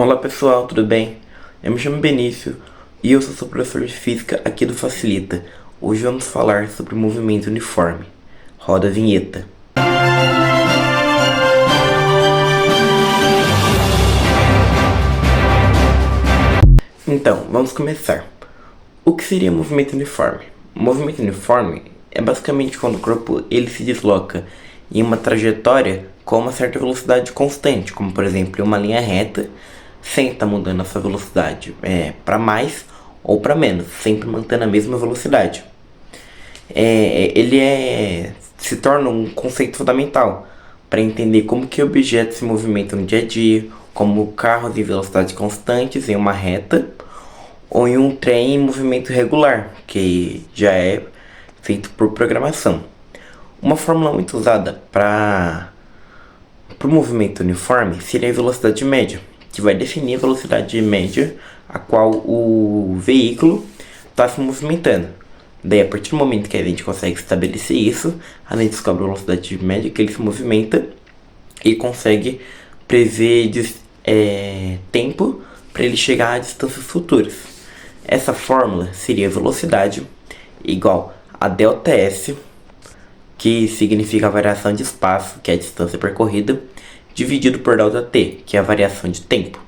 Olá pessoal, tudo bem? Eu me chamo Benício e eu sou seu professor de física aqui do Facilita. Hoje vamos falar sobre o movimento uniforme. Roda a vinheta. Então, vamos começar. O que seria movimento uniforme? O movimento uniforme é basicamente quando o corpo ele se desloca em uma trajetória com uma certa velocidade constante, como por exemplo uma linha reta, sem estar mudando a sua velocidade para mais ou para menos, sempre mantendo a mesma velocidade. Se torna um conceito fundamental para entender como que objetos se movimentam no dia a dia, como carros em velocidade constantes em uma reta ou em um trem em movimento regular, que já é feito por programação. Uma fórmula muito usada para o movimento uniforme seria a velocidade média, que vai definir a velocidade média a qual o veículo está se movimentando. Daí, a partir do momento que a gente consegue estabelecer isso, a gente descobre a velocidade média que ele se movimenta e consegue prever tempo para ele chegar a distâncias futuras. Essa fórmula seria velocidade igual a ΔS, que significa a variação de espaço, que é a distância percorrida, dividido por ΔT, que é a variação de tempo.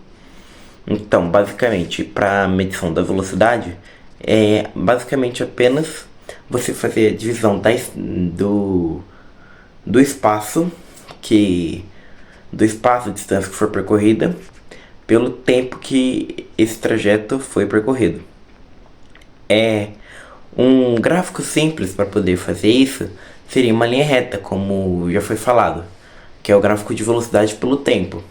Então, basicamente, para a medição da velocidade, é basicamente apenas você fazer a divisão do espaço, a distância que for percorrida, pelo tempo que esse trajeto foi percorrido. Um gráfico simples para poder fazer isso seria uma linha reta, como já foi falado, que é o gráfico de velocidade pelo tempo.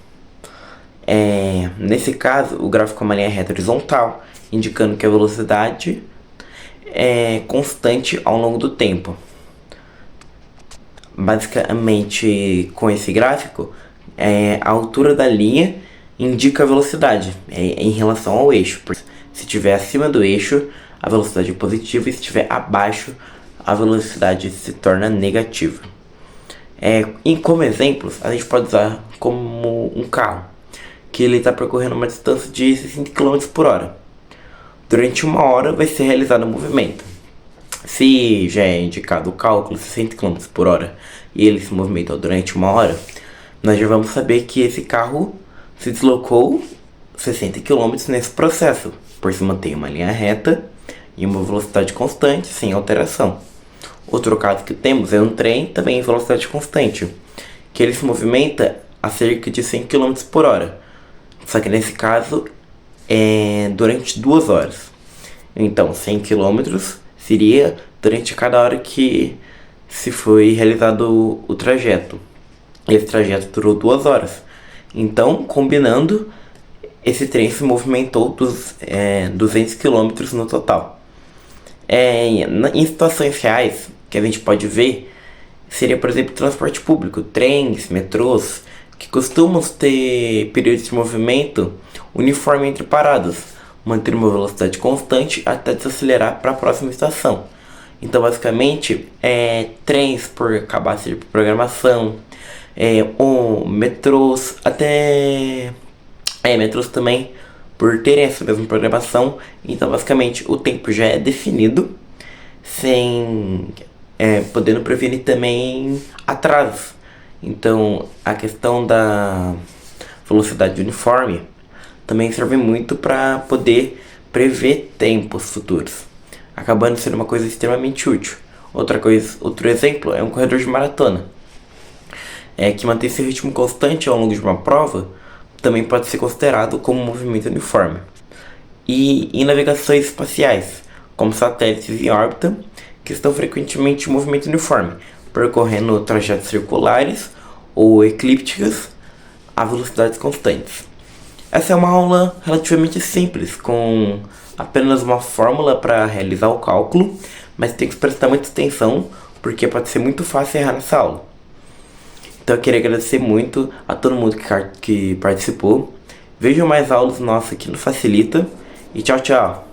Nesse caso, o gráfico é uma linha reta horizontal, indicando que a velocidade é constante ao longo do tempo. Basicamente, com esse gráfico, a altura da linha indica a velocidade em relação ao eixo. Se estiver acima do eixo, a velocidade é positiva, e se estiver abaixo, a velocidade se torna negativa. E como exemplos, a gente pode usar como um carro, que ele está percorrendo uma distância de 60 km por hora. Durante uma hora vai ser realizado o movimento. Se já é indicado o cálculo 60 km por hora e ele se movimentou durante uma hora, nós já vamos saber que esse carro se deslocou 60 km nesse processo, por se manter uma linha reta e uma velocidade constante, sem alteração. Outro caso que temos é um trem também em velocidade constante, que ele se movimenta a cerca de 100 km por hora. Só que nesse caso é durante 2 horas. Então 100 km seria durante cada hora que se foi realizado o trajeto. Esse trajeto durou 2 horas. Então, combinando, esse trem se movimentou 200 km no total. Em situações reais, que a gente pode ver, seria, por exemplo, transporte público, trens, metrôs, que costumam ter períodos de movimento uniforme entre paradas, manter uma velocidade constante até desacelerar para a próxima estação. Então, basicamente, trens por capacidade de programação, ou metrôs, metrôs também, por terem essa mesma programação. Então, basicamente, o tempo já é definido, podendo prevenir também atrasos. Então, a questão da velocidade uniforme também serve muito para poder prever tempos futuros, acabando sendo uma coisa extremamente útil. Outro exemplo é um corredor de maratona, que mantém esse ritmo constante ao longo de uma prova, também pode ser considerado como movimento uniforme. E em navegações espaciais, como satélites em órbita, que estão frequentemente em movimento uniforme, percorrendo trajetos circulares ou eclípticas a velocidades constantes. Essa é uma aula relativamente simples, com apenas uma fórmula para realizar o cálculo, mas tem que prestar muita atenção, porque pode ser muito fácil errar nessa aula. Então eu queria agradecer muito a todo mundo que participou. Vejam mais aulas nossas aqui no Facilita. E tchau, tchau!